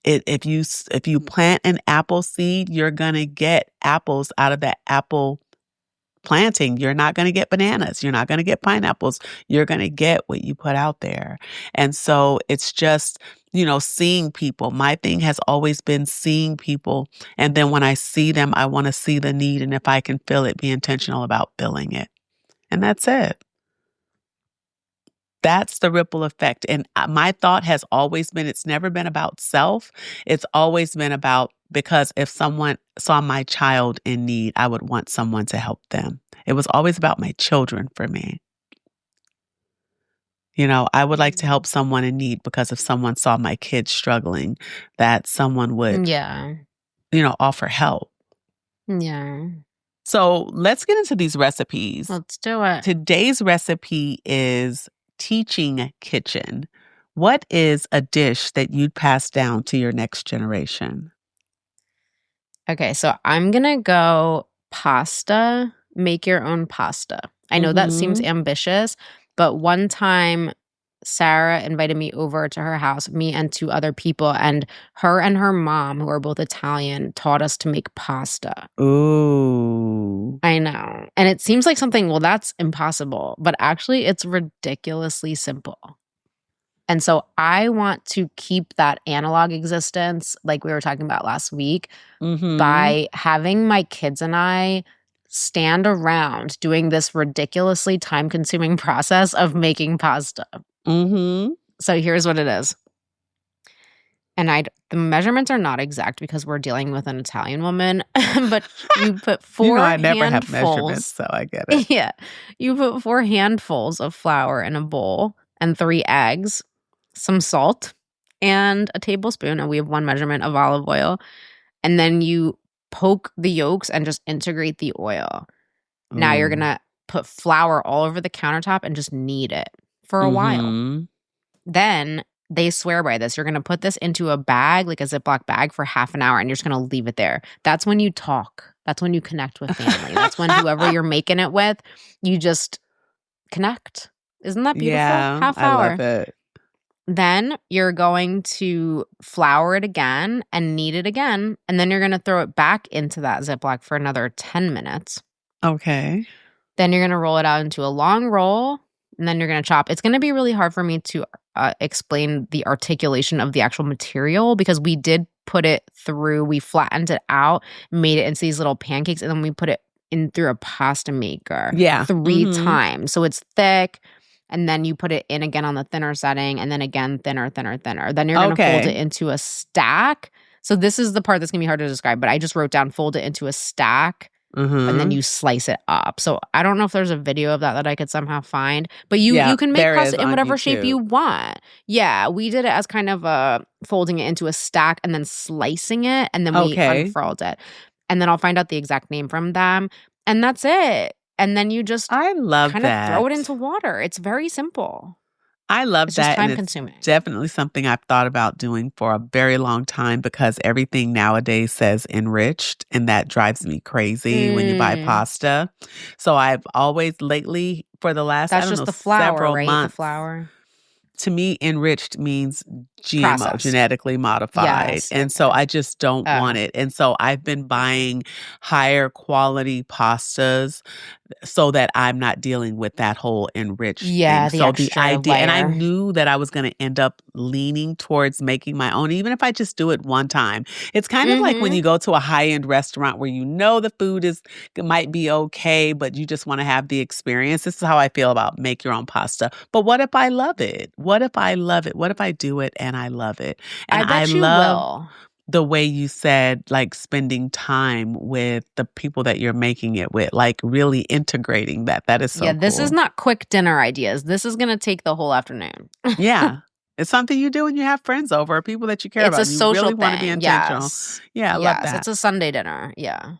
If you plant an apple seed, you're going to get apples out of that apple planting. You're not going to get bananas. You're not going to get pineapples. You're going to get what you put out there. And so it's just, seeing people. My thing has always been seeing people. And then when I see them, I want to see the need. And if I can feel it, be intentional about filling it. And that's it. That's the ripple effect. And my thought has always been, it's never been about self. It's always been about, because if someone saw my child in need, I would want someone to help them. It was always about my children for me. I would like to help someone in need, because if someone saw my kids struggling, that someone would, offer help. Yeah. So let's get into these recipes. Let's do it. Today's recipe is teaching kitchen. What is a dish that you'd pass down to your next generation? Okay, so I'm going to go pasta, make your own pasta. I know that seems ambitious, but one time Sarah invited me over to her house, me and 2 other people, and her mom, who are both Italian, taught us to make pasta. Ooh. I know. And it seems like something, well, that's impossible, but actually it's ridiculously simple. And so I want to keep that analog existence, like we were talking about last week, by having my kids and I stand around doing this ridiculously time-consuming process of making pasta. So here's what it is. And the measurements are not exact because we're dealing with an Italian woman, but you put 4 I never have handfuls. measurements, so I get it. Yeah. You put 4 handfuls of flour in a bowl and 3 eggs, some salt, and a tablespoon, and we have 1 measurement of olive oil. And then you poke the yolks and just integrate the oil. Now you're going to put flour all over the countertop and just knead it for a while. Then they swear by this. You're going to put this into a bag, like a Ziploc bag, for half an hour, and you're just going to leave it there. That's when you talk. That's when you connect with family. That's when whoever you're making it with, you just connect. Isn't that beautiful? Yeah, Half hour. I love it. Then you're going to flour it again and knead it again. And then you're going to throw it back into that Ziploc for another 10 minutes. Okay. Then you're going to roll it out into a long roll. And then you're going to chop. It's going to be really hard for me to explain the articulation of the actual material, because we did put it through, we flattened it out, made it into these little pancakes, and then we put it in through a pasta maker 3 times. So it's thick. And then you put it in again on the thinner setting, and then again thinner, thinner, thinner. Then you're going to fold it into a stack. So this is the part that's going to be hard to describe, but I just wrote down fold it into a stack, and then you slice it up. So I don't know if there's a video of that I could somehow find, but you can make pasta in whatever shape you want. Yeah, we did it as kind of folding it into a stack and then slicing it, and then we unfurled it. And then I'll find out the exact name from them. And that's it. And then you just I love kind of throw it into water. It's very simple. I love It's that. just time and consuming. It's definitely something I've thought about doing for a very long time, because everything nowadays says enriched, and that drives me crazy when you buy pasta. So I've always lately, for the last, That's just the flour, several right? months. The flour. to me, enriched means GMO, Processed. genetically modified. Yes. And so Okay. I just don't want it. And so I've been buying higher quality pastas so that I'm not dealing with that whole enriched thing. Yeah, the So the extra idea, and I layer. knew that I was going to end up leaning towards making my own, even if I just do it one time. It's kind of like when you go to a high-end restaurant where you know the food might be okay, but you just want to have the experience. This is how I feel about make your own pasta. But what if I love it? What if I love it? What if I do it and I love it? And I I bet you love will. the way you said, like, spending time with the people that you're making it with, like, really integrating that. That is Yeah, so this is cool. not quick dinner ideas. This is going to take the whole afternoon. Yeah. It's something you do when you have friends over, or people that you care It's about, a and you social really want to be thing. intentional. Yes. Yeah, I love Yes, that. it's a Sunday dinner. Yeah.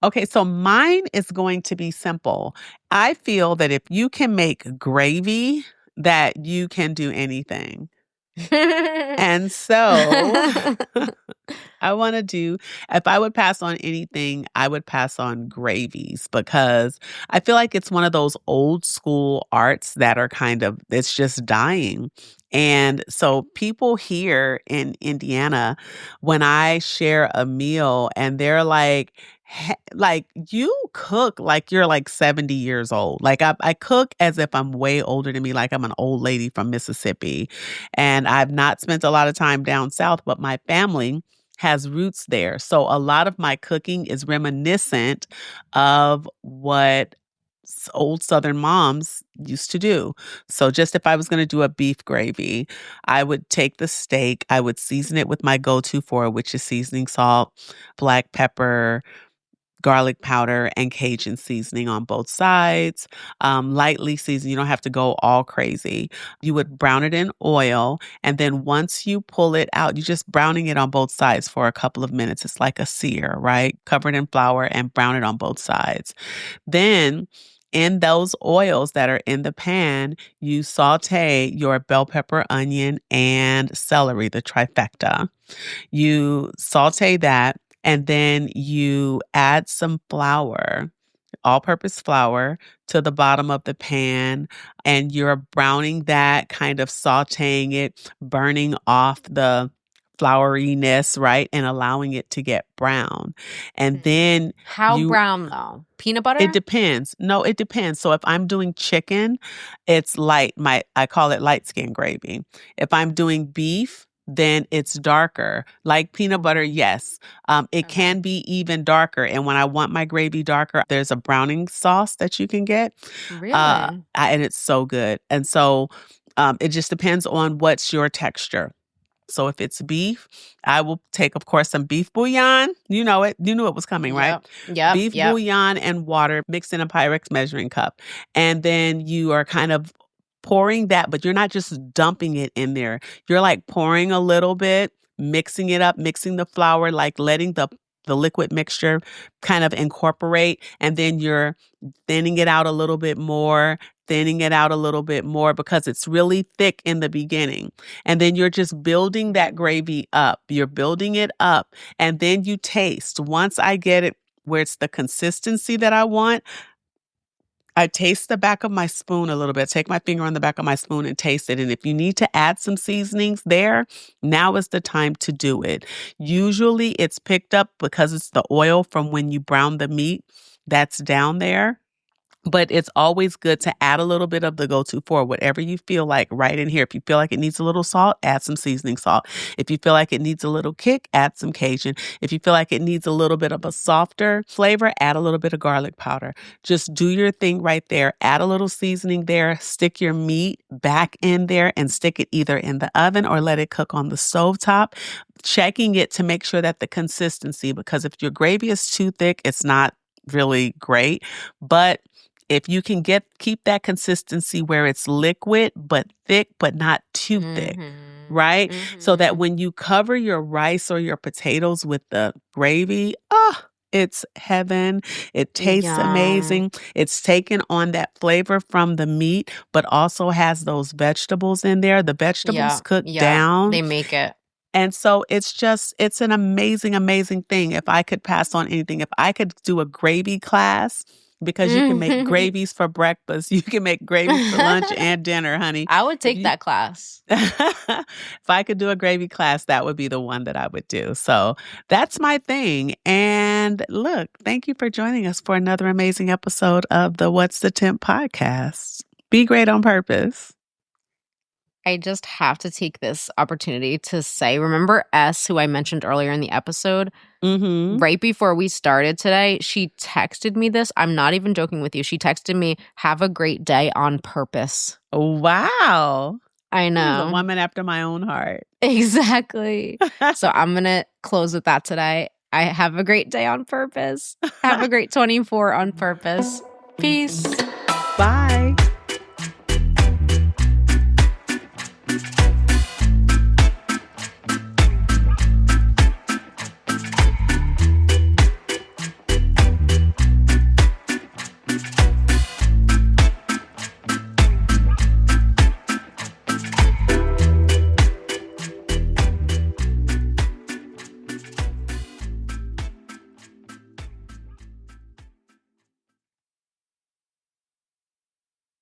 Okay, so mine is going to be simple. I feel that if you can make gravy, that you can do anything. And so I want to do, if I would pass on anything, I would pass on gravies because I feel like it's one of those old school arts that are it's just dying. And so people here in Indiana, when I share a meal and they're like, like you cook like you're like 70 years old. Like I cook as if I'm way older than me, like I'm an old lady from Mississippi. And I've not spent a lot of time down south, but my family has roots there. So a lot of my cooking is reminiscent of what old Southern moms used to do. So just if I was going to do a beef gravy, I would take the steak, I would season it with my go-to for it, which is seasoning salt, black pepper, garlic powder, and Cajun seasoning on both sides. Lightly seasoned. You don't have to go all crazy. You would brown it in oil. And then once you pull it out, you're just browning it on both sides for a couple of minutes. It's like a sear, right? Covered in flour and brown it on both sides. Then in those oils that are in the pan, you saute your bell pepper, onion, and celery, the trifecta. You saute that, and then you add some flour, all-purpose flour, to the bottom of the pan, and you're browning that, kind of sauteing it, burning off the flouriness, right, and allowing it to get brown. And then How brown though? Peanut butter? it depends. No, it depends. So if I'm doing chicken, it's light. I call it light skin gravy. If I'm doing beef, then it's darker. Like peanut butter, yes. It can be even darker. And when I want my gravy darker, there's a browning sauce that you can get. Really? And it's so good. And so it just depends on what's your texture. So if it's beef, I will take, of course, some beef bouillon. You know it. You knew it was coming, right? Yep. Beef bouillon and water mixed in a Pyrex measuring cup. And then you are kind of pouring that, but you're not just dumping it in there. You're like pouring a little bit, mixing it up, mixing the flour, like letting the liquid mixture kind of incorporate. And then you're thinning it out a little bit more, thinning it out a little bit more because it's really thick in the beginning. And then you're just building that gravy up. You're building it up. And then you taste. Once I get it where it's the consistency that I want, I taste the back of my spoon a little bit, take my finger on the back of my spoon and taste it. And if you need to add some seasonings there, now is the time to do it. Usually it's picked up because it's the oil from when you brown the meat that's down there. But it's always good to add a little bit of the go-to for whatever you feel like right in here. If you feel like it needs a little salt, add some seasoning salt. If you feel like it needs a little kick, add some Cajun. If you feel like it needs a little bit of a softer flavor, add a little bit of garlic powder. Just do your thing right there. Add a little seasoning there. Stick your meat back in there and stick it either in the oven or let it cook on the stovetop. Checking it to make sure that the consistency, because if your gravy is too thick, it's not really great. But if you can keep that consistency where it's liquid but thick but not too thick, right? So that when you cover your rice or your potatoes with the gravy, it's heaven. It tastes amazing. It's taken on that flavor from the meat, but also has those vegetables in there. The vegetables cook down. They make it. And so it's an amazing, amazing thing. If I could pass on anything, if I could do a gravy class because you can make gravies for breakfast. You can make gravies for lunch and dinner, honey. I would take you- that class. If I could do a gravy class, that would be the one that I would do. So that's my thing. And look, thank you for joining us for another amazing episode of the What's the Temp podcast. Be great on purpose. I just have to take this opportunity to say, remember S, who I mentioned earlier in the episode? Mm-hmm. Right before we started today, she texted me this. I'm not even joking with you. She texted me, "Have a great day on purpose." Wow. I She's a know. woman after my own heart. Exactly. So I'm going to close with that today. I have a great day on purpose. Have a great 24 on purpose. Peace. Bye.